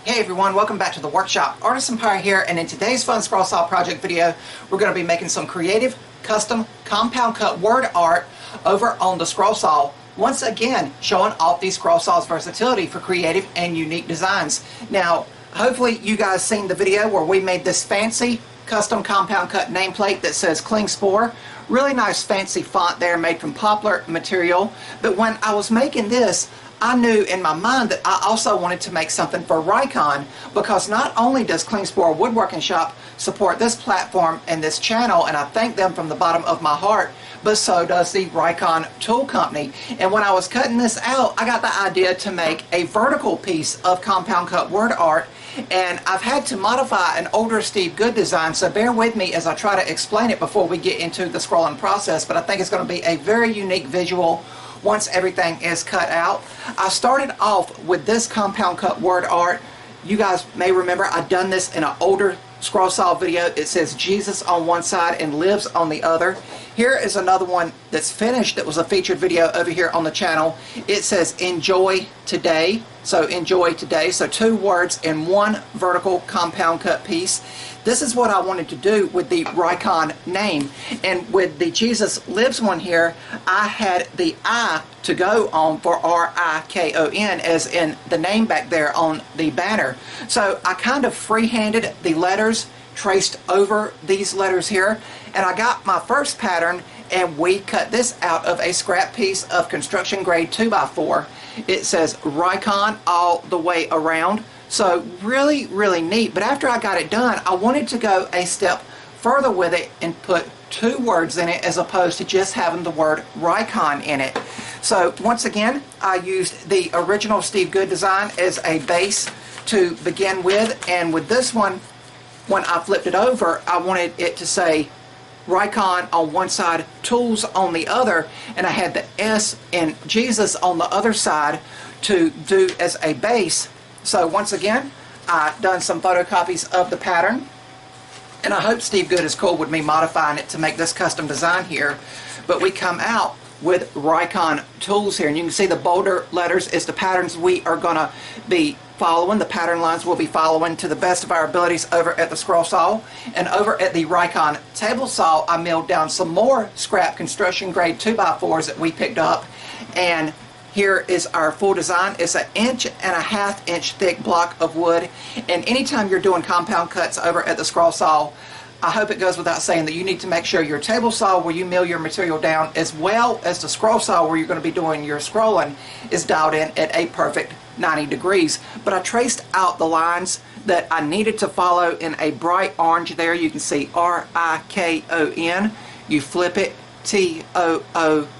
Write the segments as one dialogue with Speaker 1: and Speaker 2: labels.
Speaker 1: Hey everyone, welcome back to the workshop. Artisan Pirate here, and in today's fun scroll saw project video, we're going to be making some creative, custom, compound cut word art over on the scroll saw. Once again, showing off these scroll saw's versatility for creative and unique designs. Now, hopefully you guys seen the video where we made this fancy custom compound cut nameplate that says Cling Spore. Really nice fancy font there made from poplar material. But when I was making this, I knew in my mind that I also wanted to make something for Rikon, because not only does Cling Spore Woodworking Shop support this platform and this channel, and I thank them from the bottom of my heart, but so does the Rikon Tool Company. And when I was cutting this out, I got the idea to make a vertical piece of compound cut word art, and I've had to modify an older Steve Good design, so bear with me as I try to explain it before we get into the scrolling process. But I think it's going to be a very unique visual once everything is cut out. I started off with this compound cut word art. You guys may remember I've done this in an older scroll saw video. It says Jesus on one side and lives on the other. Here is another one that's finished that was a featured video over here on the channel. It says enjoy today. So enjoy today. So two words in one vertical compound cut piece. This is what I wanted to do with the Rikon name. And with the Jesus Lives one here, I had the I to go on for R-I-K-O-N, as in the name back there on the banner. So I kind of freehanded the letters, traced over these letters here, and I got my first pattern, and we cut this out of a scrap piece of construction grade 2x4. It says Rikon all the way around. So really, really neat. But after I got it done, I wanted to go a step further with it and put two words in it as opposed to just having the word Rikon in it. So once again, I used the original Steve Good design as a base to begin with. And with this one, when I flipped it over, I wanted it to say Rikon on one side, Tools on the other, and I had the S and Jesus on the other side to do as a base. So once again, I've done some photocopies of the pattern, and I hope Steve Good is cool with me modifying it to make this custom design here. But we come out with Rikon Tools here, and you can see the bolder letters is the patterns we are going to be following. The pattern lines we'll be following to the best of our abilities over at the scroll saw. And over at the Rikon table saw, I milled down some more scrap construction grade 2x4s that we picked up, and here is our full design. It's an 1.5 inch thick block of wood. And anytime you're doing compound cuts over at the scroll saw, I hope it goes without saying that you need to make sure your table saw where you mill your material down, as well as the scroll saw where you're going to be doing your scrolling, is dialed in at a perfect 90 degrees. But I traced out the lines that I needed to follow in a bright orange there. You can see R-I-K-O-N. You flip it, T-O-O-L-S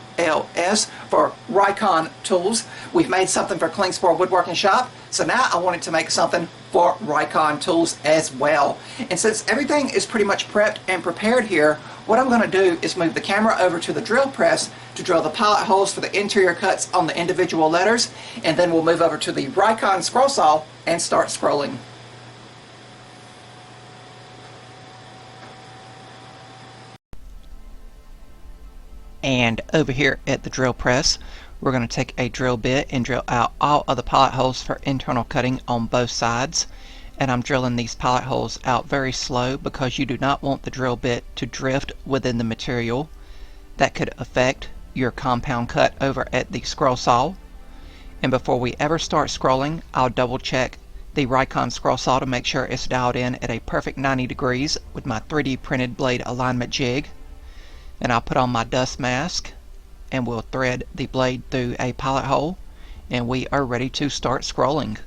Speaker 1: for Rikon Tools. We've made something for Cling Spore Woodworking Shop, so now I wanted to make something for Rikon Tools as well. And since everything is pretty much prepped and prepared here, what I'm going to do is move the camera over to the drill press to drill the pilot holes for the interior cuts on the individual letters, and then we'll move over to the Rikon scroll saw and start scrolling. And over here at the drill press, we're going to take a drill bit and drill out all of the pilot holes for internal cutting on both sides. And I'm drilling these pilot holes out very slow because you do not want the drill bit to drift within the material. That could affect your compound cut over at the scroll saw. And before we ever start scrolling, I'll double check the Rikon scroll saw to make sure it's dialed in at a perfect 90 degrees with my 3D printed blade alignment jig. And I'll put on my dust mask, and we'll thread the blade through a pilot hole, and we are ready to start scrolling.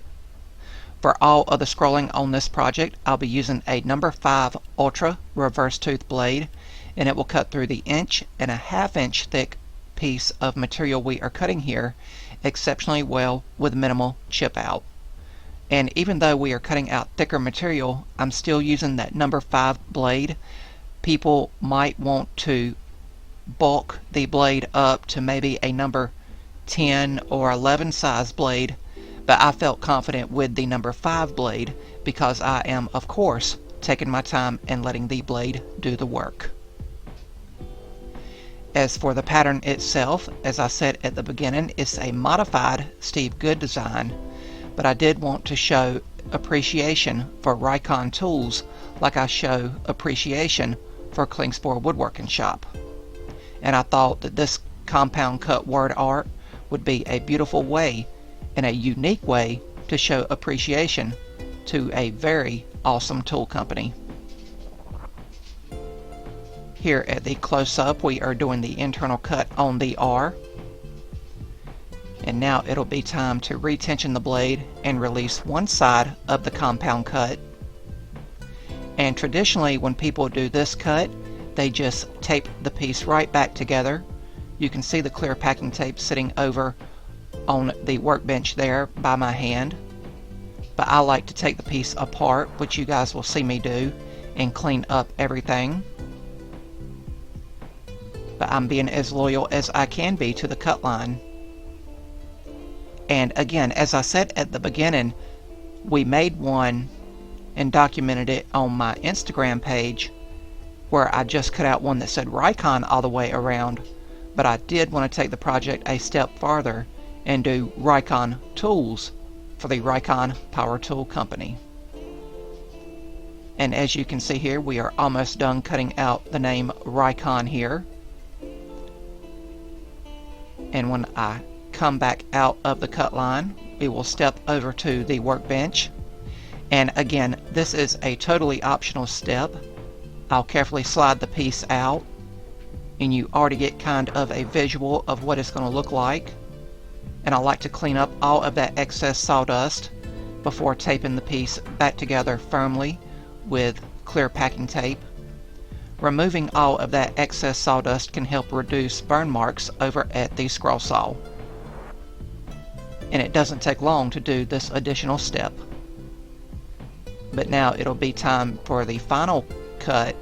Speaker 1: For all of the scrolling on this project, I'll be using a number 5 Ultra reverse tooth blade, and it will cut through the 1.5 inch thick piece of material we are cutting here exceptionally well with minimal chip out. And even though we are cutting out thicker material, I'm still using that number 5 blade. People might want to bulk the blade up to maybe a number 10 or 11 size blade, but I felt confident with the number 5 blade because I am, of course, taking my time and letting the blade do the work. As for the pattern itself, as I said at the beginning, it's a modified Steve Good design, but I did want to show appreciation for Rikon Tools like I show appreciation for Klingspor Woodworking Shop. And I thought that this compound cut word art would be a beautiful way and a unique way to show appreciation to a very awesome tool company. Here at the close-up, we are doing the internal cut on the R. And now it'll be time to retension the blade and release one side of the compound cut. And traditionally, when people do this cut, they just tape the piece right back together. You can see the clear packing tape sitting over on the workbench there by my hand. But I like to take the piece apart, which you guys will see me do, and clean up everything. But I'm being as loyal as I can be to the cut line. And again, as I said at the beginning, we made one and documented it on my Instagram page where I just cut out one that said Rikon all the way around, but I did want to take the project a step farther and do Rikon Tools for the Rikon Power Tool Company. And as you can see here, we are almost done cutting out the name Rikon here. And when I come back out of the cut line, we will step over to the workbench. And again, this is a totally optional step. I'll carefully slide the piece out, and you already get kind of a visual of what it's going to look like. And I like to clean up all of that excess sawdust before taping the piece back together firmly with clear packing tape. Removing all of that excess sawdust can help reduce burn marks over at the scroll saw. And it doesn't take long to do this additional step. But now it'll be time for the final cut,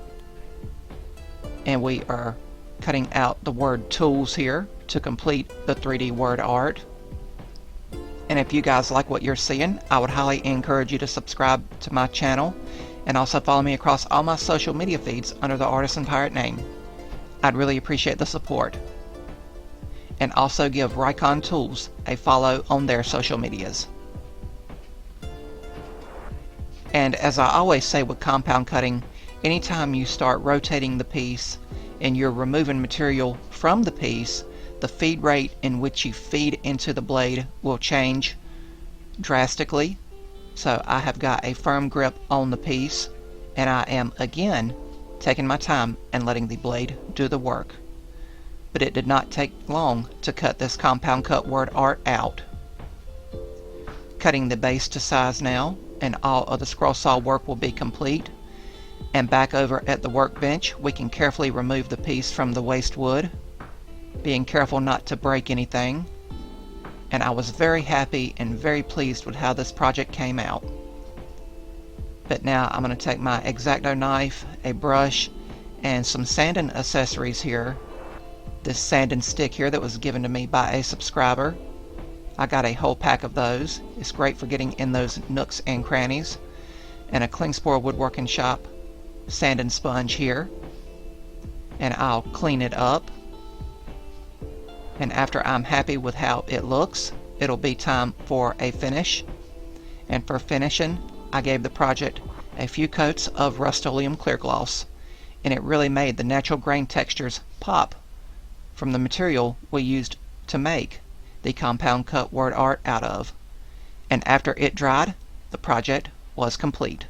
Speaker 1: and we are cutting out the word tools here to complete the 3D word art. And if you guys like what you're seeing, I would highly encourage you to subscribe to my channel and also follow me across all my social media feeds under the Artisan Pirate name. I'd really appreciate the support. And also give Rikon Tools a follow on their social medias. And as I always say with compound cutting, anytime you start rotating the piece and you're removing material from the piece, the feed rate in which you feed into the blade will change drastically. So I have got a firm grip on the piece, and I am again taking my time and letting the blade do the work. But it did not take long to cut this compound cut word art out. Cutting the base to size now, and all of the scroll saw work will be complete. And back over at the workbench, we can carefully remove the piece from the waste wood, being careful not to break anything. And I was very happy and very pleased with how this project came out. But now I'm going to take my X-Acto knife, a brush, and some sanding accessories here. This sanding stick here that was given to me by a subscriber. I got a whole pack of those. It's great for getting in those nooks and crannies. And a Klingspor Woodworking Shop sanding sponge here. And I'll clean it up. And after I'm happy with how it looks, it'll be time for a finish. And for finishing, I gave the project a few coats of Rust-Oleum clear gloss, and it really made the natural grain textures pop from the material we used to make the compound cut word art out of. And after it dried, the project was complete.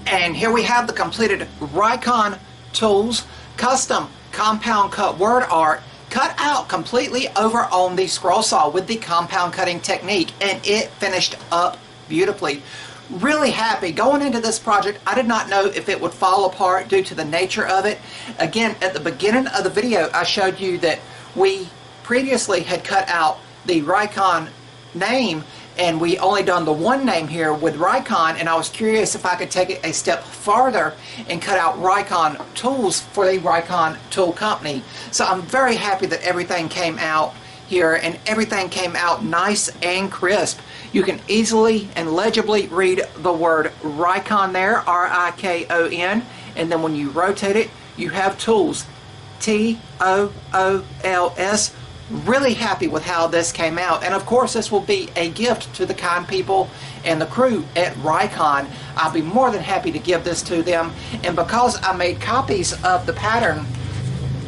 Speaker 1: And here we have the completed Rikon Tools custom compound cut word art cut out completely over on the scroll saw with the compound cutting technique, and it finished up beautifully. Really happy. Going into this project, I did not know if it would fall apart due to the nature of it. Again, at the beginning of the video, I showed you that we previously had cut out the Rikon name, and we only done the one name here with Rikon, and I was curious if I could take it a step farther and cut out Rikon Tools for the Rikon Tool Company. So I'm very happy that everything came out here, and everything came out nice and crisp. You can easily and legibly read the word Rikon there, R-I-K-O-N, and then when you rotate it, you have Tools, T-O-O-L-S. Really happy with how this came out, and of course this will be a gift to the kind people and the crew at Rikon. I'll be more than happy to give this to them, and because I made copies of the pattern,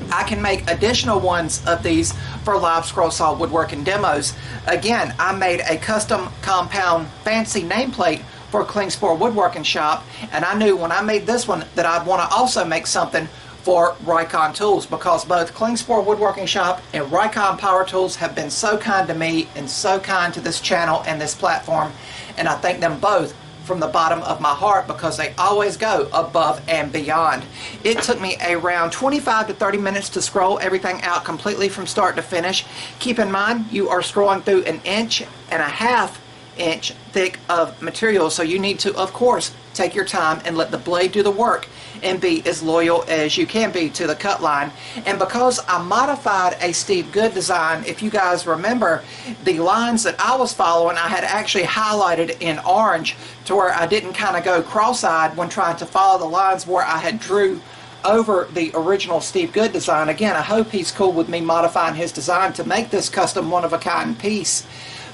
Speaker 1: I can make additional ones of these for live scroll saw woodworking demos. Again, I made a custom compound fancy nameplate for Klingspor Woodworking Shop, and I knew when I made this one that I'd want to also make something for Rikon Tools, because both Klingspor Woodworking Shop and Rikon Power Tools have been so kind to me and so kind to this channel and this platform, and I thank them both from the bottom of my heart because they always go above and beyond. It took me around 25 to 30 minutes to scroll everything out completely from start to finish. Keep in mind, you are scrolling through 1.5 inch thick of material, so you need to, of course, take your time and let the blade do the work and be as loyal as you can be to the cut line. And because I modified a Steve Good design, if you guys remember, the lines that I was following I had actually highlighted in orange to where I didn't kind of go cross-eyed when trying to follow the lines where I had drew over the original Steve Good design. Again, I hope he's cool with me modifying his design to make this custom one-of-a-kind piece,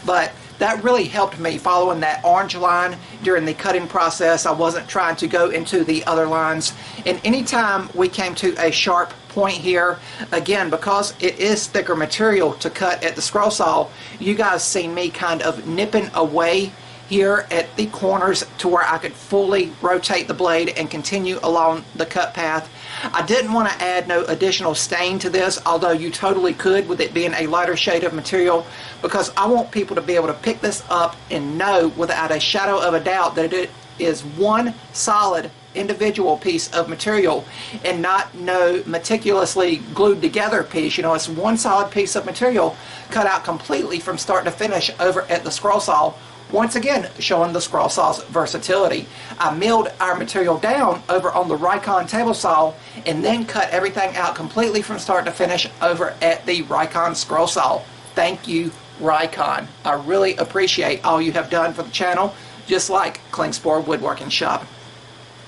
Speaker 1: but that really helped me following that orange line during the cutting process. I wasn't trying to go into the other lines. And anytime we came to a sharp point here, again, because it is thicker material to cut at the scroll saw, you guys seen me kind of nipping away here at the corners to where I could fully rotate the blade and continue along the cut path. I didn't want to add no additional stain to this, although you totally could with it being a lighter shade of material, because I want people to be able to pick this up and know without a shadow of a doubt that it is one solid individual piece of material and not no meticulously glued together piece. You know, it's one solid piece of material cut out completely from start to finish over at the scroll saw. Once again, showing the scroll saw's versatility. I milled our material down over on the Rikon table saw and then cut everything out completely from start to finish over at the Rikon scroll saw. Thank you, Rikon. I really appreciate all you have done for the channel, just like Klingspor Woodworking Shop.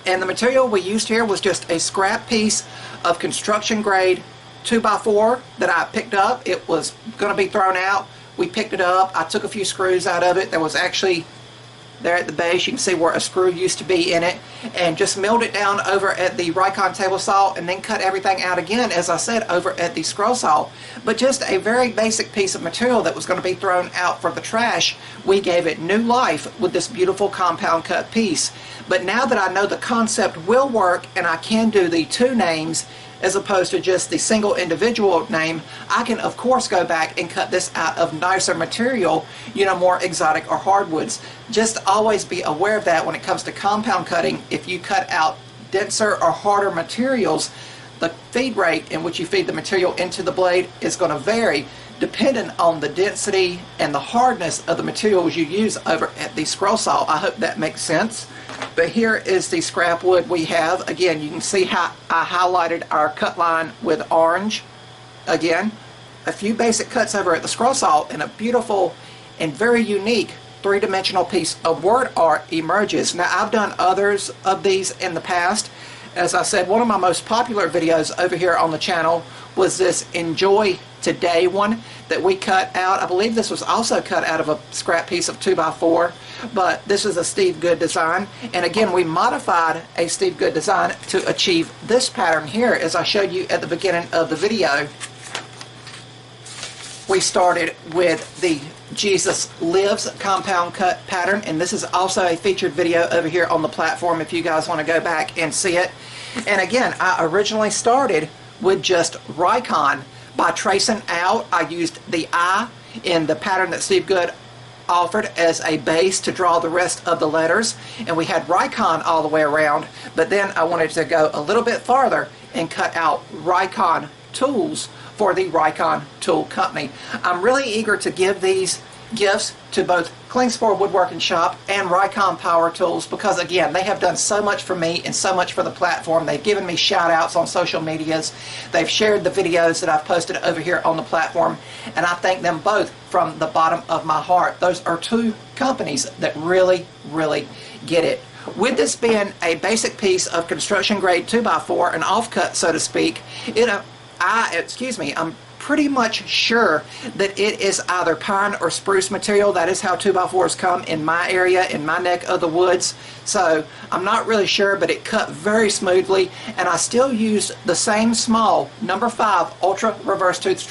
Speaker 1: And the material we used here was just a scrap piece of construction grade 2x4 that I picked up. It was going to be thrown out. We picked it up. I took a few screws out of it. There was actually, there at the base, you can see where a screw used to be in it, and just milled it down over at the Rikon table saw and then cut everything out again, as I said, over at the scroll saw. But just a very basic piece of material that was going to be thrown out for the trash, we gave it new life with this beautiful compound cut piece. But now that I know the concept will work and I can do the two names as opposed to just the single individual name, I can of course go back and cut this out of nicer material, you know, more exotic or hardwoods. Just always be aware of that when it comes to compound cutting. If you cut out denser or harder materials, the feed rate in which you feed the material into the blade is going to vary depending on the density and the hardness of the materials you use over at the scroll saw. I hope that makes sense. But here is the scrap wood we have. Again, you can see how I highlighted our cut line with orange. Again, a few basic cuts over at the scroll saw, and a beautiful and very unique three-dimensional piece of word art emerges. Now, I've done others of these in the past. As I said, one of my most popular videos over here on the channel was this Enjoy Today one that we cut out. I believe this was also cut out of a scrap piece of 2x4, but this is a Steve Good design. And again, we modified a Steve Good design to achieve this pattern here, as I showed you at the beginning of the video. We started with the Jesus Lives compound cut pattern, and this is also a featured video over here on the platform if you guys want to go back and see it. And again, I originally started with just Rikon. By tracing out, I used the I in the pattern that Steve Good offered as a base to draw the rest of the letters, and we had Rikon all the way around, but then I wanted to go a little bit farther and cut out Rikon Tools for the Rikon Tool Company. I'm really eager to give these gifts to both Klingspor Woodworking Shop, and Rikon Power Tools, because again, they have done so much for me and so much for the platform. They've given me shout outs on social medias. They've shared the videos that I've posted over here on the platform, and I thank them both from the bottom of my heart. Those are two companies that really, really get it. With this being a basic piece of construction grade 2x4, an offcut so to speak, I'm pretty much sure that it is either pine or spruce material. That is how 2x4s come in my area, in my neck of the woods. So I'm not really sure, but it cut very smoothly, and I still used the same small number 5 ultra reverse tooth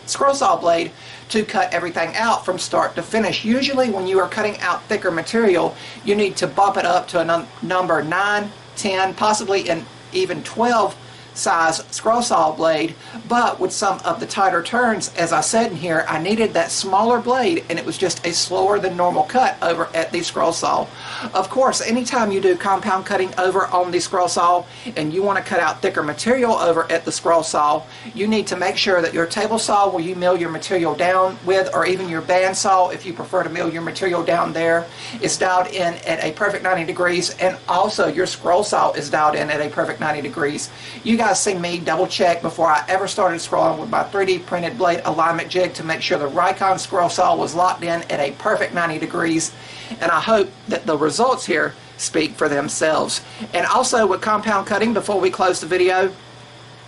Speaker 1: scroll saw blade to cut everything out from start to finish. Usually when you are cutting out thicker material, you need to bump it up to a number 9, 10, possibly an even 12 size scroll saw blade, but with some of the tighter turns, as I said in here, I needed that smaller blade, and it was just a slower than normal cut over at the scroll saw. Of course, anytime you do compound cutting over on the scroll saw and you want to cut out thicker material over at the scroll saw, you need to make sure that your table saw where you mill your material down with, or even your band saw if you prefer to mill your material down there, is dialed in at a perfect 90 degrees, and also your scroll saw is dialed in at a perfect 90 degrees. You guys seen me double check before I ever started scrolling with my 3D printed blade alignment jig to make sure the Rikon scroll saw was locked in at a perfect 90 degrees, and I hope that the results here speak for themselves. And also with compound cutting, before we close the video,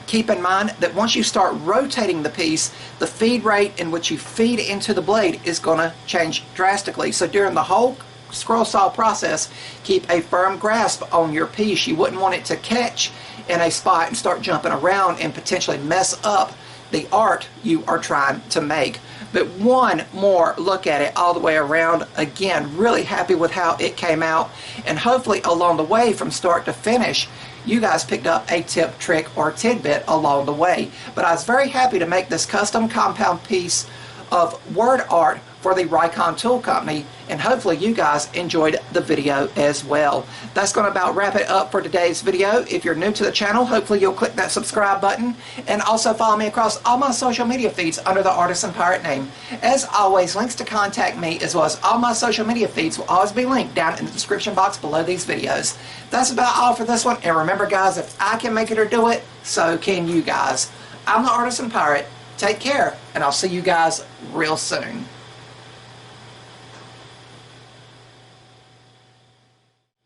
Speaker 1: keep in mind that once you start rotating the piece, the feed rate in which you feed into the blade is going to change drastically. So during the whole scroll saw process, keep a firm grasp on your piece. You wouldn't want it to catch in a spot and start jumping around and potentially mess up the art you are trying to make. But one more look at it all the way around. Again, really happy with how it came out, and hopefully along the way from start to finish you guys picked up a tip, trick, or tidbit along the way. But I was very happy to make this custom compound piece of word art for the Rikon Tool Company, and hopefully you guys enjoyed the video as well. That's going to about wrap it up for today's video. If you're new to the channel, hopefully you'll click that subscribe button, and also follow me across all my social media feeds under the Artisan Pirate name. As always, links to contact me as well as all my social media feeds will always be linked down in the description box below these videos. That's about all for this one, and remember guys, if I can make it or do it, so can you guys. I'm the Artisan Pirate. Take care, and I'll see you guys real soon.